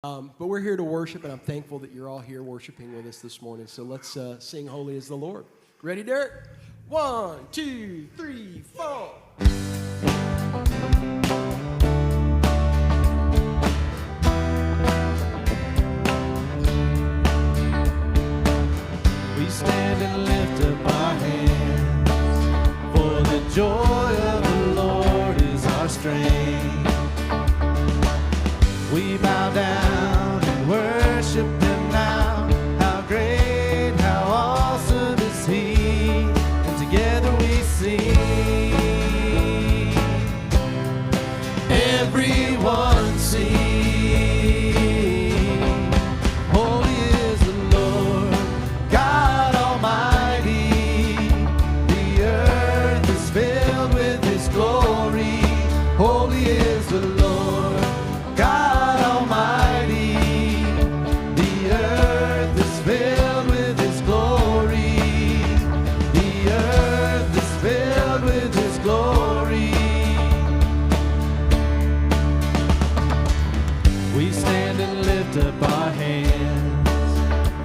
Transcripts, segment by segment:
But we're here to worship, and I'm thankful that you're all here worshiping with us this morning. So let's sing Holy is the Lord. Ready, Derek? 1, 2, 3, 4. We stand and lift up our hands, for the joy of the Lord is our strength. We bow down and worship Him now. How great, how awesome is He, and together we sing. Everyone sing. Holy is the Lord, God Almighty. The earth is filled with His glory. Holy is the Lord, God Almighty. The earth is filled with His glory. The earth is filled with His glory. We stand and lift up our hands,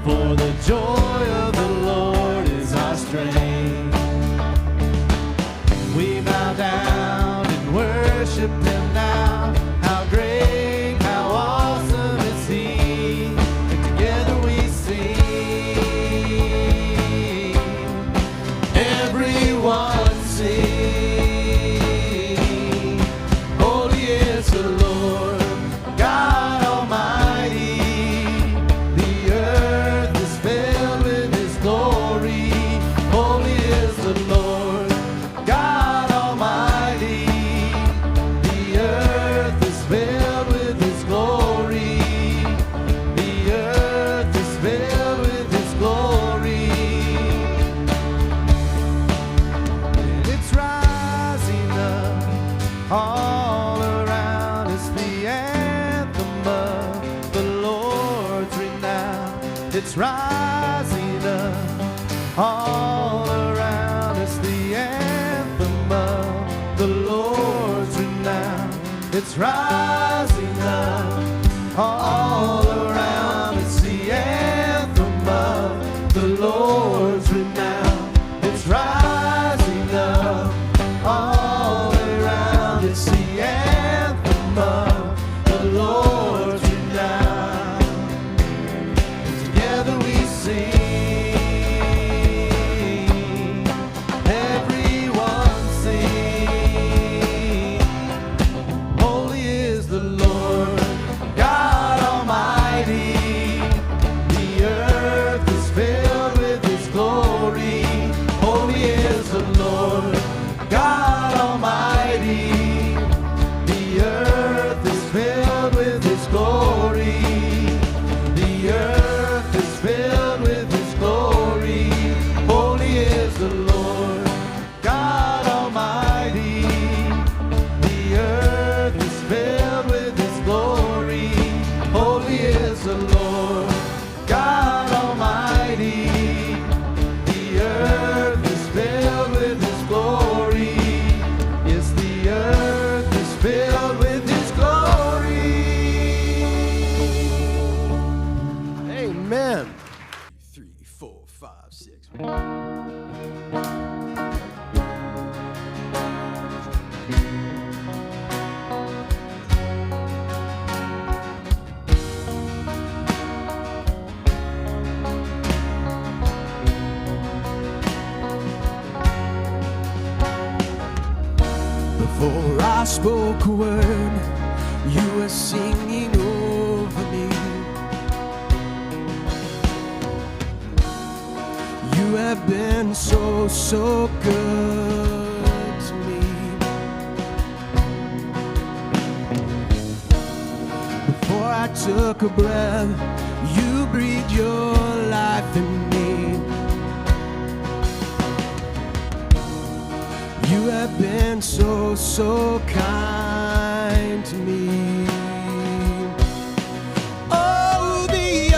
for the joy of the Lord is our strength. We bow down and worship Him now. How great, how awesome is He, and together we sing. Everyone sing. Holy is the Lord, God Almighty. The earth is filled with His glory. Holy is the Lord, God Almighty. The earth is filled with His glory. The earth is filled with His glory. And it's rising up all around us, the anthem of the Lord's renown. It's rising up all around us, the anthem of the Lord's renown. It's rising up all around us, the anthem of the Lord's renown. It's rising up all around us, the anthem of the Lord's renown. And together we sing. Everyone sing. Holy is the Lord, God Almighty. The earth is filled with His glory. Holy is the Lord, God Almighty. The earth is filled with His glory. The earth is filled with His glory. Holy is the Lord, God Almighty. The earth is filled with His glory. Holy is the Lord, God Almighty. The earth is filled with His glory. Yes, the earth is filled with His glory. Amen. 3, 4, 5, 6. Before I spoke a word, you were singing over me. You have been so, so good to me. Before I took a breath, you breathed your life in me. You have been so, so kind to me. Oh, the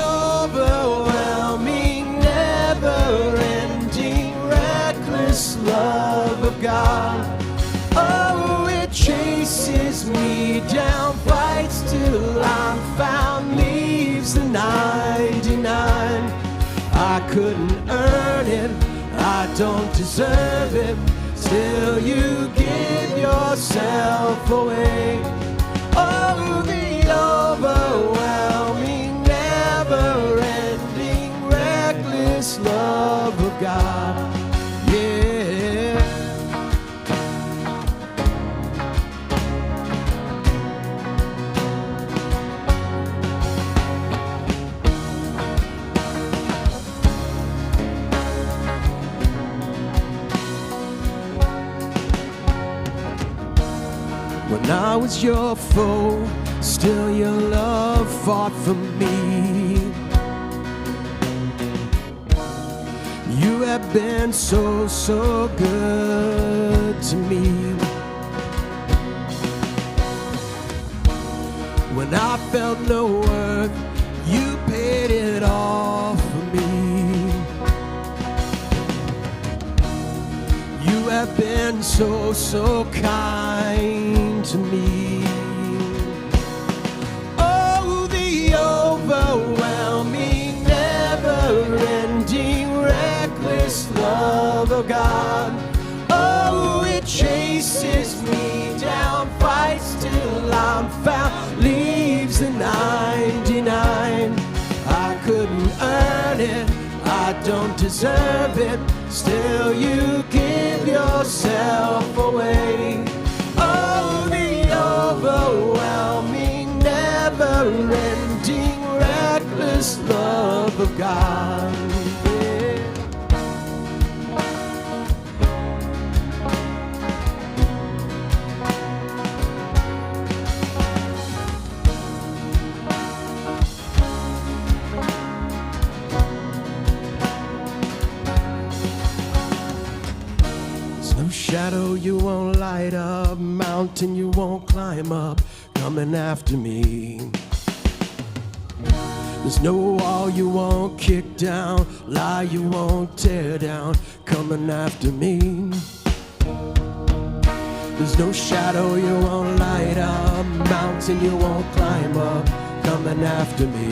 overwhelming, never-ending, reckless love of God. Oh, it chases me down, fights till I'm found, me leaves the 99. I couldn't earn it, I don't deserve it, still you give yourself away. Oh, the overwhelming, never-ending, reckless love of God. Yeah. When I was your foe, still your love fought for me. You have been so, so good to me. When I felt no worth, you paid it all for me. You have been so, so kind to me. Oh, the overwhelming, never-ending, reckless love of God. Oh, it chases me down, fights till I'm found, leaves the 99. I couldn't earn it, I don't deserve it, still you give yourself away. Oh, the overwhelming, never-ending, reckless love of God. Yeah. No shadow you won't light up, mountain you won't climb up, coming after me. There's no wall you won't kick down, lie you won't tear down, coming after me. There's no shadow you won't light up, mountain you won't climb up, coming after me.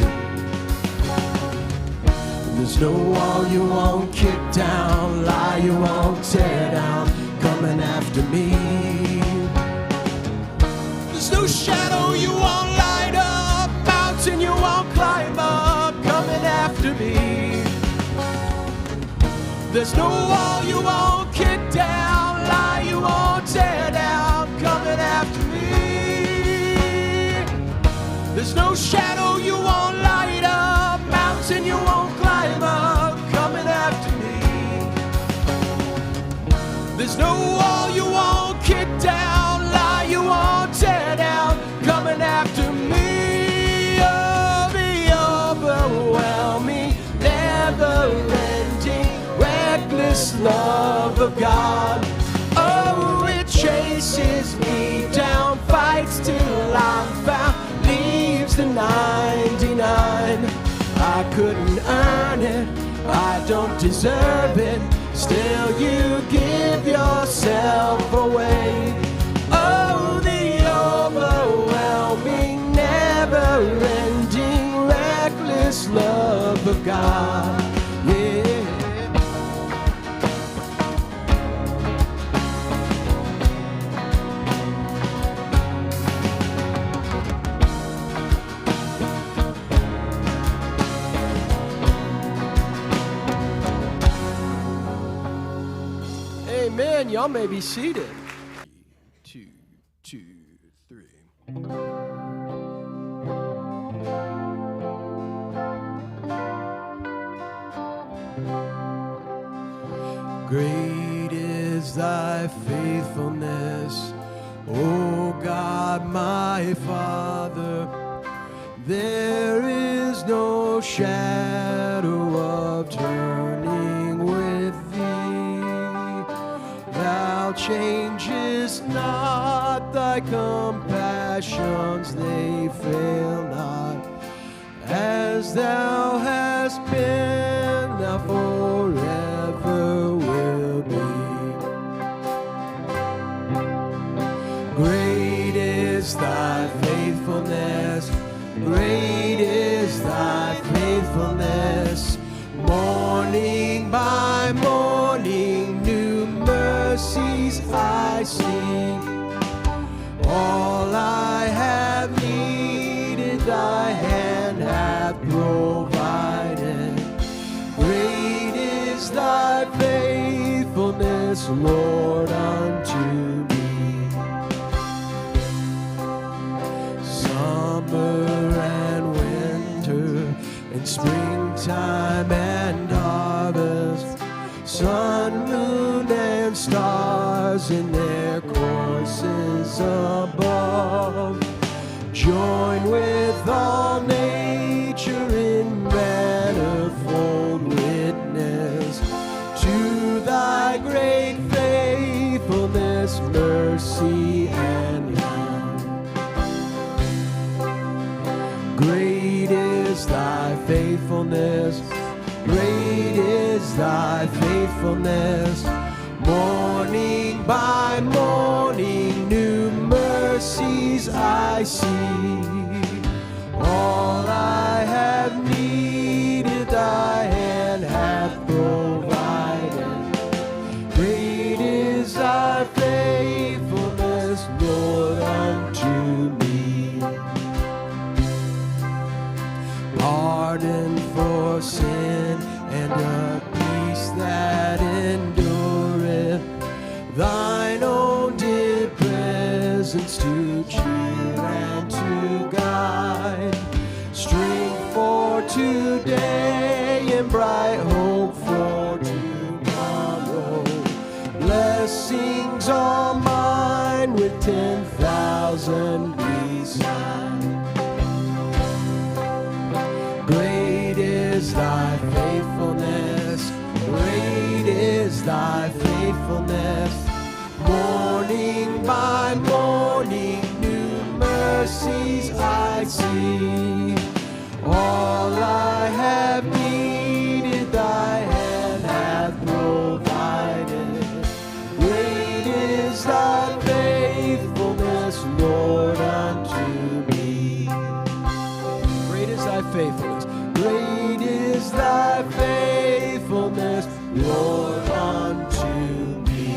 There's no wall you won't kick down, lie you won't tear down, coming after me. There's no shadow you won't light up, mountain you won't climb up, coming after me. There's no wall you won't kick down, lie you won't tear down, coming after me. There's no shadow you won't light up, mountain you won't climb up, coming after me. There's no wall you won't kick down, lie you won't tear down, coming after me. Oh, the overwhelming, never-ending, reckless love of God. Oh, it chases me down, fights till I'm found, leaves the 99. I couldn't earn it, I don't deserve it, still you give yourself away. Oh, the overwhelming, never-ending, reckless love of God. Yeah. Amen. Y'all may be seated. 3, 2, 2, 3. Great is thy faithfulness, O God, my Father. There is no shadow of turning with thee. Thou changest not, thy compassions, they fail not. As thou hast been, thou forever will be. Great is thy faithfulness, great is thy and hath provided. Great is thy faithfulness, Lord, unto me. Summer and winter, and springtime and harvest, sun, moon, and stars in their courses above, join with all nature in manifold witness to thy great faithfulness, mercy, and love. Great is thy faithfulness, great is thy faithfulness. Morning by morning, new mercies I see. All I have needed, thy hand hath provided. Great is thy faithfulness, Lord, unto me. Pardon for sin and a peace that endureth, thine own dear presence to cheer and to guide, strength for today and bright hope for tomorrow. Blessings all mine with 10,000 beside. Great is thy faithfulness, great is thy faithfulness. Morning by morning, new mercies I see. All I have needed, thy hand hath provided. Great is thy faithfulness, Lord, unto me. Great is thy faithfulness, great is thy faithfulness, Lord, unto me.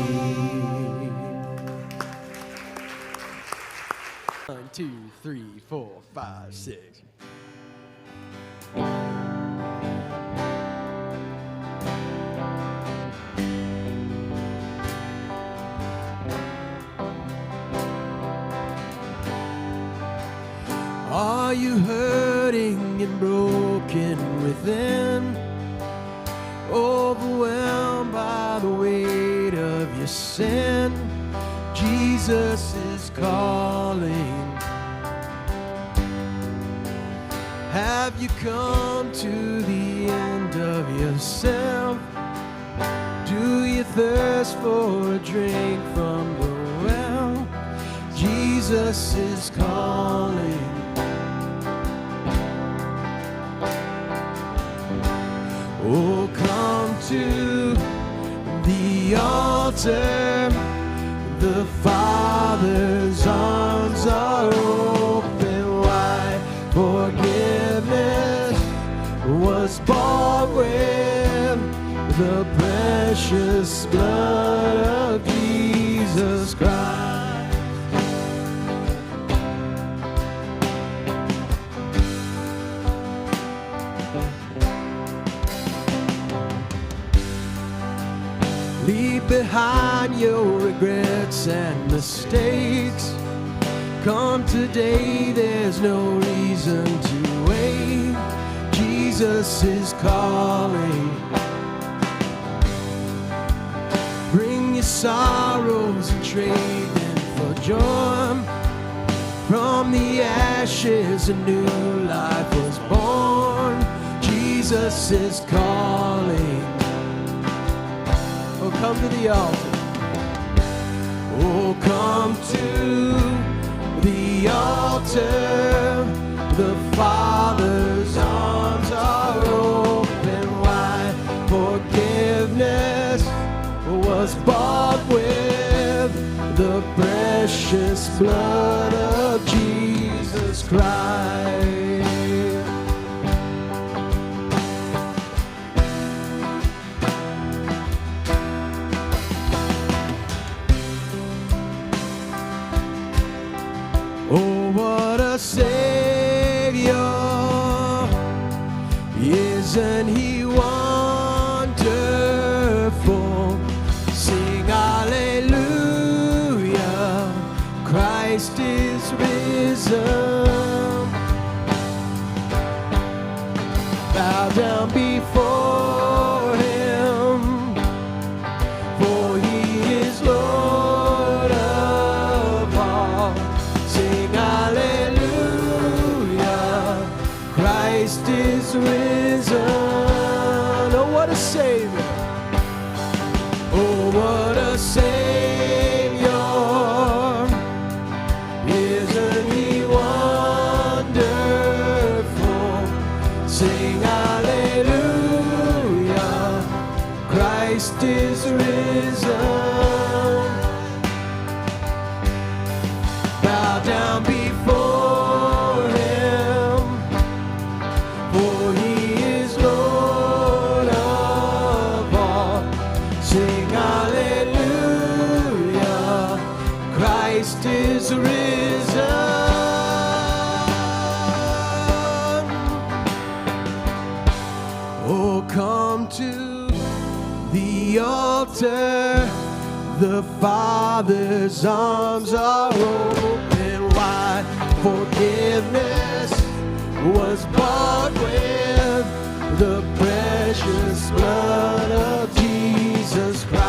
1, 2, 3, 4, 5, 6. Are you hurting and broken within? Overwhelmed by the weight of your sin? Jesus is calling. Have you come to the end of yourself? Do you thirst for a drink from the well? Jesus is calling. Oh, come to the altar. The Father's arms are open wide. Forgiveness was bought with the precious blood of Jesus Christ. Leave behind your regrets and mistakes. Come today, there's no reason to wait. Jesus is calling. Bring your sorrows and trade them for joy. From the ashes a new life was born. Jesus is calling. Oh, come to the altar. Oh, come to the altar. The Father's arms are open wide. Forgiveness was bought with the precious blood of Jesus Christ. Oh, what a Savior Isn't he wonderful? Sing hallelujah, Christ is risen. Bow down before him, for he is Lord of all. Sing hallelujah, Christ is risen. Oh, what a Savior. Oh, what a Savior. Isn't he wonderful? Sing hallelujah, Christ is risen. Bow down before him, for he is Lord of all. Sing hallelujah, Christ is risen. Oh, come to the altar. The Father's arms are open wide. Forgiveness was bought with the precious blood of Jesus Christ.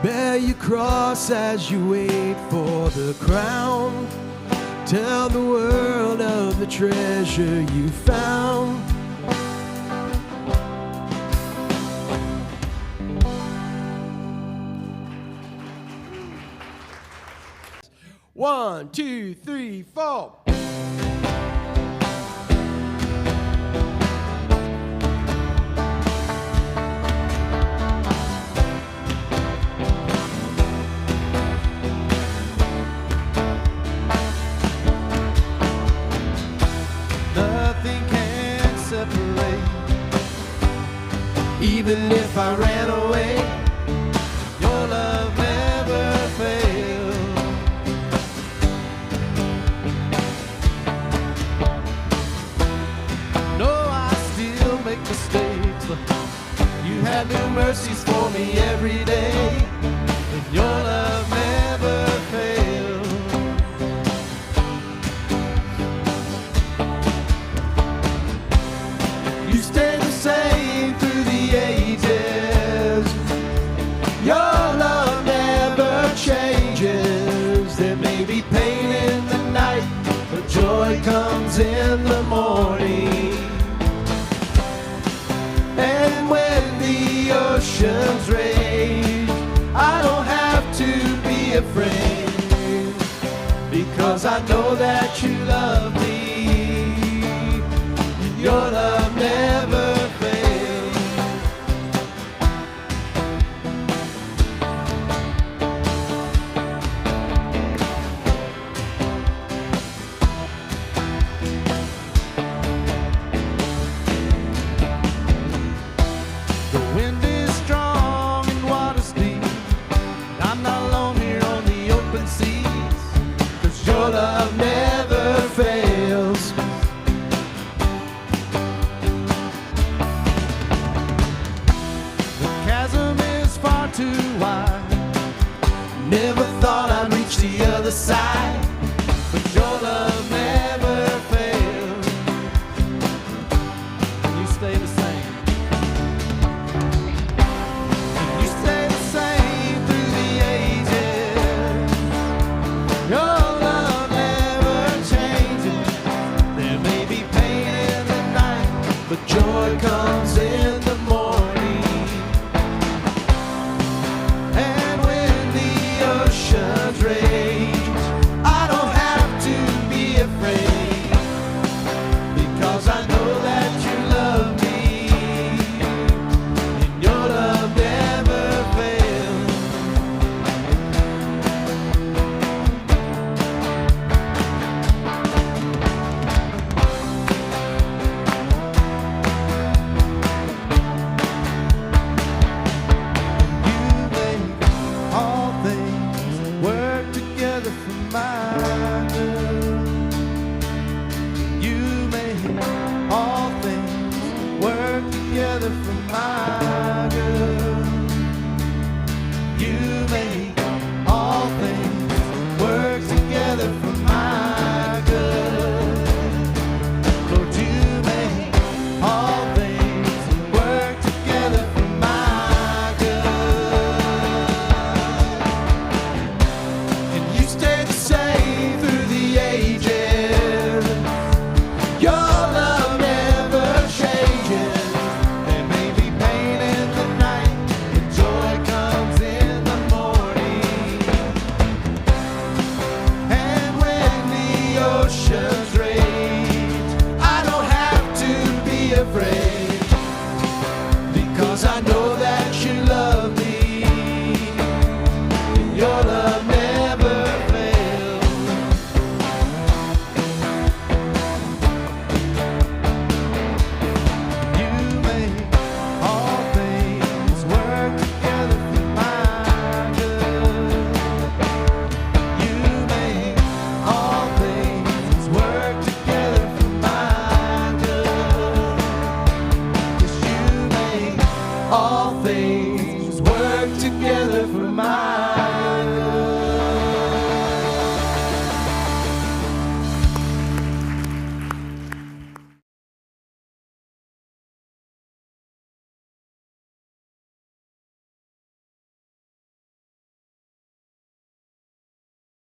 Bear your cross as you wait for the crown. Tell the world of the treasure you found. One, two, three, four. Nothing can separate. Even if I ran away, Your love never fails. No, I still make mistakes, but you have new mercies for me every day. And your love never fails. You stay the same through the ages. Your love never changes. There may be pain in the night, but joy comes in the morning. And when the oceans rage, I don't have to be afraid, because I know that you love me. Your love never fails. The wind is strong and water's deep. I'm not alone here on the open seas, 'cause your love never